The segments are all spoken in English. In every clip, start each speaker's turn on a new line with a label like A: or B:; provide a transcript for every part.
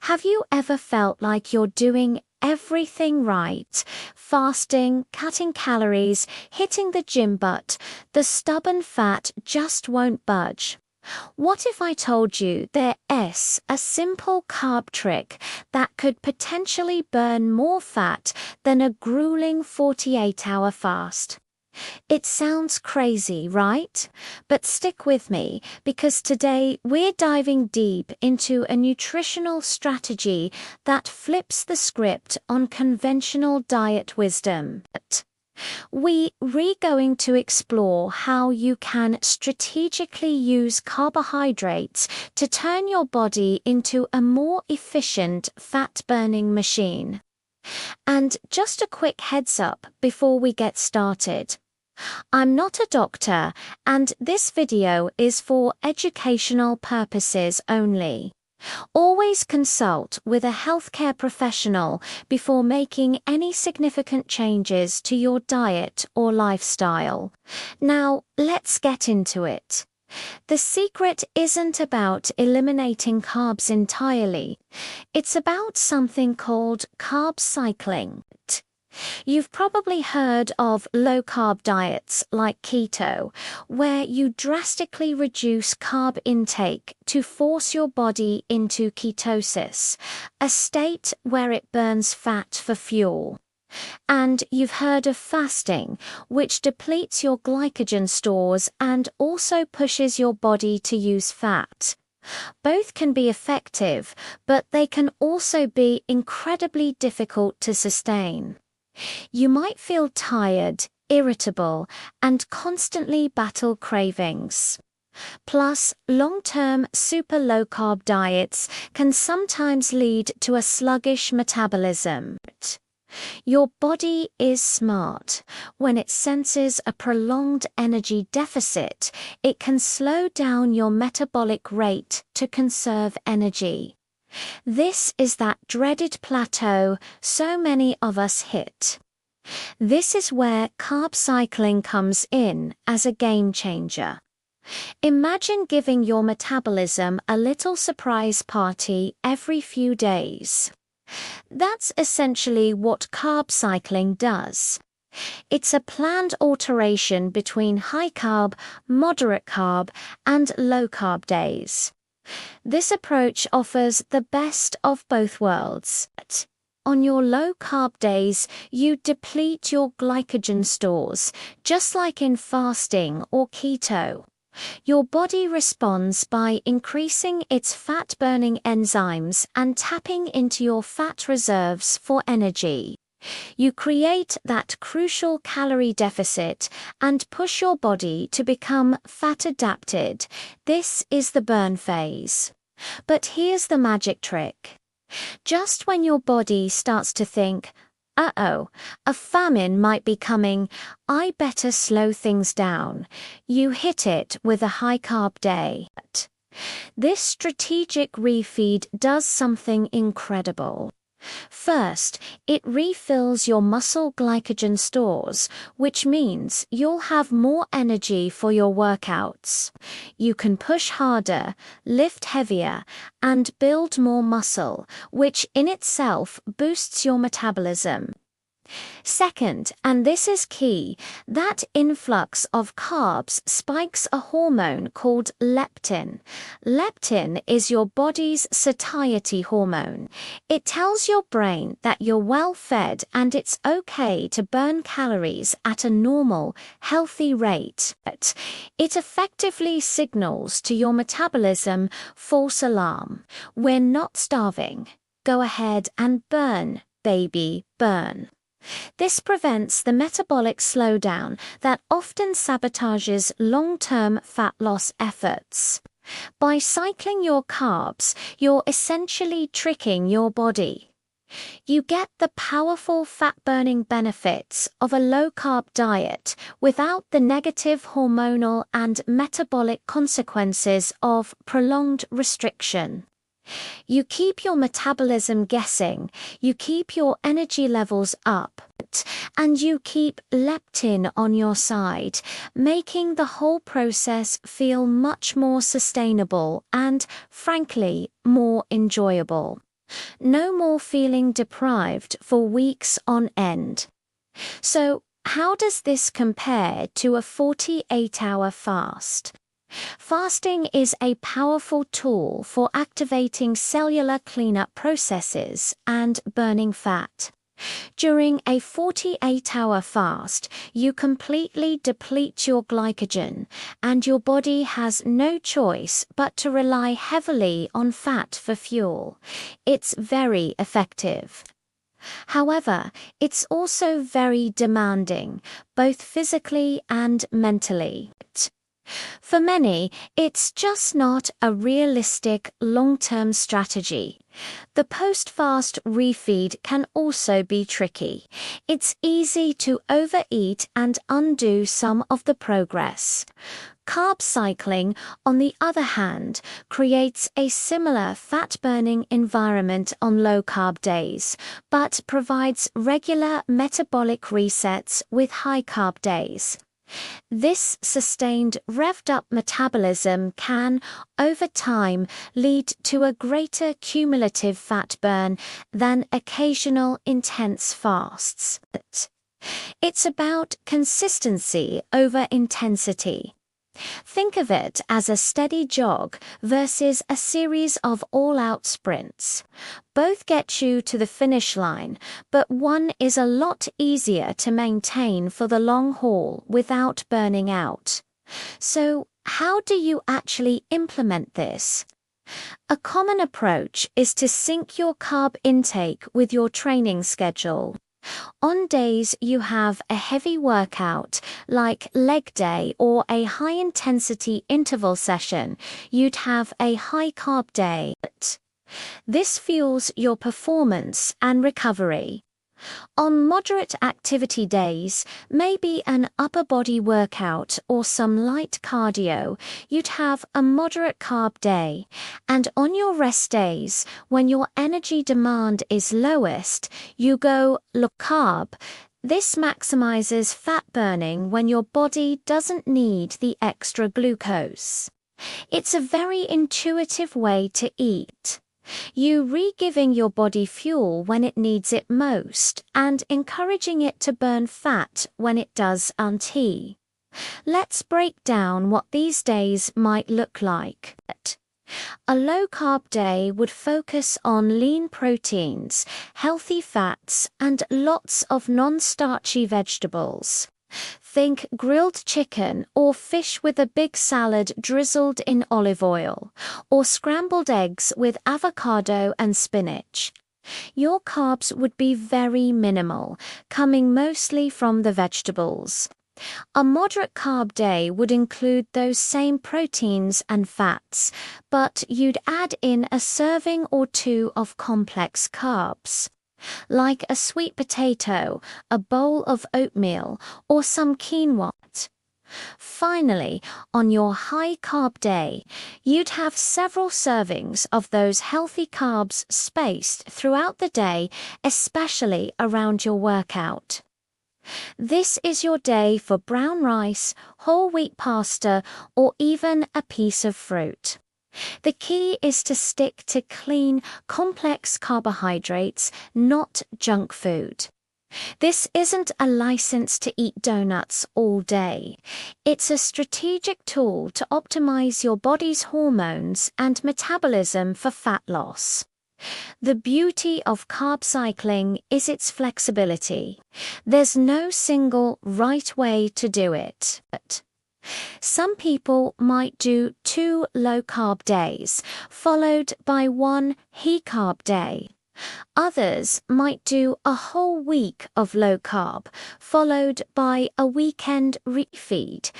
A: Have you ever felt like you're doing everything right? Fasting, cutting calories, hitting the gym, but the stubborn fat just won't budge. What if I told you there's a simple carb trick that could potentially burn more fat than a grueling 48-hour fast? It sounds crazy, right? But stick with me, because today we're diving deep into a nutritional strategy that flips the script on conventional diet wisdom. We're going to explore how you can strategically use carbohydrates to turn your body into a more efficient fat-burning machine. And just a quick heads up before we get started. I'm not a doctor, and this video is for educational purposes only. Always consult with a healthcare professional before making any significant changes to your diet or lifestyle. Now, let's get into it. The secret isn't about eliminating carbs entirely. It's about something called carb cycling. You've probably heard of low-carb diets like keto, where you drastically reduce carb intake to force your body into ketosis, a state where it burns fat for fuel. And you've heard of fasting, which depletes your glycogen stores and also pushes your body to use fat. Both can be effective, but they can also be incredibly difficult to sustain. You might feel tired, irritable, and constantly battle cravings. Plus, long-term super low-carb diets can sometimes lead to a sluggish metabolism. Your body is smart. When it senses a prolonged energy deficit, it can slow down your metabolic rate to conserve energy. This is that dreaded plateau so many of us hit. This is where carb cycling comes in as a game changer. Imagine giving your metabolism a little surprise party every few days. That's essentially what carb cycling does. It's a planned alternation between high carb, moderate carb, and low carb days. This approach offers the best of both worlds. On your low-carb days, you deplete your glycogen stores, just like in fasting or keto. Your body responds by increasing its fat-burning enzymes and tapping into your fat reserves for energy. You create that crucial calorie deficit and push your body to become fat-adapted. This is the burn phase. But here's the magic trick. Just when your body starts to think, uh-oh, a famine might be coming, I better slow things down, you hit it with a high-carb day. This strategic refeed does something incredible. First, it refills your muscle glycogen stores, which means you'll have more energy for your workouts. You can push harder, lift heavier, and build more muscle, which in itself boosts your metabolism. Second, and this is key, that influx of carbs spikes a hormone called leptin. Leptin is your body's satiety hormone. It tells your brain that you're well fed and it's okay to burn calories at a normal, healthy rate. It effectively signals to your metabolism, false alarm. We're not starving. Go ahead and burn, baby, burn. This prevents the metabolic slowdown that often sabotages long-term fat loss efforts. By cycling your carbs, you're essentially tricking your body. You get the powerful fat-burning benefits of a low-carb diet without the negative hormonal and metabolic consequences of prolonged restriction. You keep your metabolism guessing, you keep your energy levels up, and you keep leptin on your side, making the whole process feel much more sustainable and, frankly, more enjoyable. No more feeling deprived for weeks on end. So, how does this compare to a 48-hour fast? Fasting is a powerful tool for activating cellular cleanup processes and burning fat. During a 48-hour fast, you completely deplete your glycogen, and your body has no choice but to rely heavily on fat for fuel. It's very effective. However, it's also very demanding, both physically and mentally. For many, it's just not a realistic long-term strategy. The post-fast refeed can also be tricky. It's easy to overeat and undo some of the progress. Carb cycling, on the other hand, creates a similar fat-burning environment on low-carb days, but provides regular metabolic resets with high-carb days. This sustained revved-up metabolism can, over time, lead to a greater cumulative fat burn than occasional intense fasts. It's about consistency over intensity. Think of it as a steady jog versus a series of all-out sprints. Both get you to the finish line, but one is a lot easier to maintain for the long haul without burning out. So, how do you actually implement this? A common approach is to sync your carb intake with your training schedule. On days you have a heavy workout, like leg day or a high-intensity interval session, you'd have a high-carb day. This fuels your performance and recovery. On moderate activity days, maybe an upper body workout or some light cardio, you'd have a moderate carb day. And on your rest days, when your energy demand is lowest, you go low carb. This maximizes fat burning when your body doesn't need the extra glucose. It's a very intuitive way to eat. You re-giving your body fuel when it needs it most and encouraging it to burn fat when it doesn't. Let's break down what these days might look like. A low-carb day would focus on lean proteins, healthy fats, and lots of non-starchy vegetables. Think grilled chicken or fish with a big salad drizzled in olive oil, or scrambled eggs with avocado and spinach. Your carbs would be very minimal, coming mostly from the vegetables. A moderate carb day would include those same proteins and fats, but you'd add in a serving or two of complex carbs, like a sweet potato, a bowl of oatmeal, or some quinoa. Finally, on your high-carb day, you'd have several servings of those healthy carbs spaced throughout the day, especially around your workout. This is your day for brown rice, whole wheat pasta, or even a piece of fruit. The key is to stick to clean, complex carbohydrates, not junk food. This isn't a license to eat donuts all day. It's a strategic tool to optimize your body's hormones and metabolism for fat loss. The beauty of carb cycling is its flexibility. There's no single right way to do it. Some people might do 2 low-carb days, followed by 1 high-carb day. Others might do a whole week of low-carb, followed by a weekend refeed.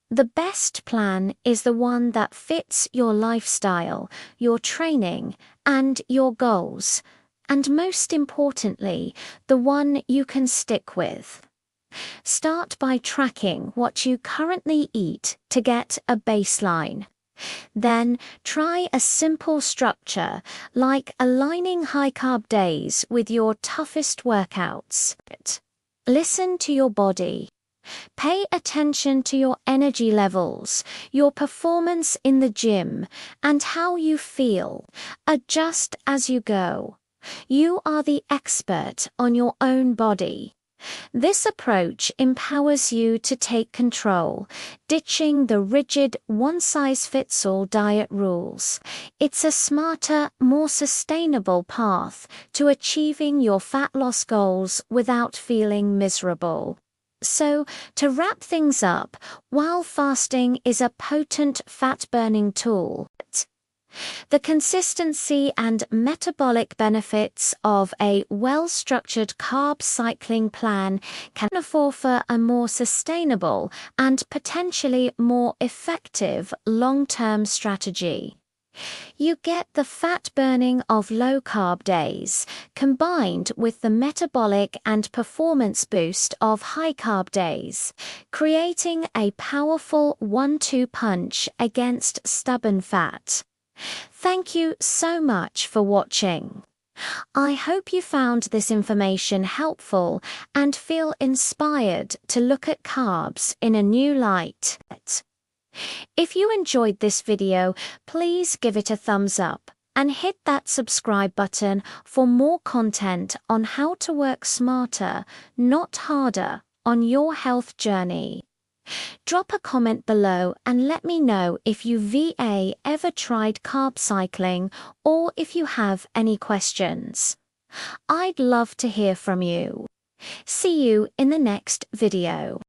A: The best plan is the one that fits your lifestyle, your training, and your goals, and most importantly, the one you can stick with. Start by tracking what you currently eat to get a baseline. Then try a simple structure, like aligning high-carb days with your toughest workouts. Listen to your body. Pay attention to your energy levels, your performance in the gym, and how you feel. Adjust as you go. You are the expert on your own body. This approach empowers you to take control, ditching the rigid one-size-fits-all diet rules. It's a smarter, more sustainable path to achieving your fat loss goals without feeling miserable. So, to wrap things up, while fasting is a potent fat-burning tool, the consistency and metabolic benefits of a well-structured carb cycling plan can offer a more sustainable and potentially more effective long-term strategy. You get the fat burning of low-carb days, combined with the metabolic and performance boost of high-carb days, creating a powerful 1-2 punch against stubborn fat. Thank you so much for watching. I hope you found this information helpful and feel inspired to look at carbs in a new light. If you enjoyed this video, please give it a thumbs up and hit that subscribe button for more content on how to work smarter, not harder, on your health journey. Drop a comment below and let me know if you ever tried carb cycling or if you have any questions. I'd love to hear from you. See you in the next video.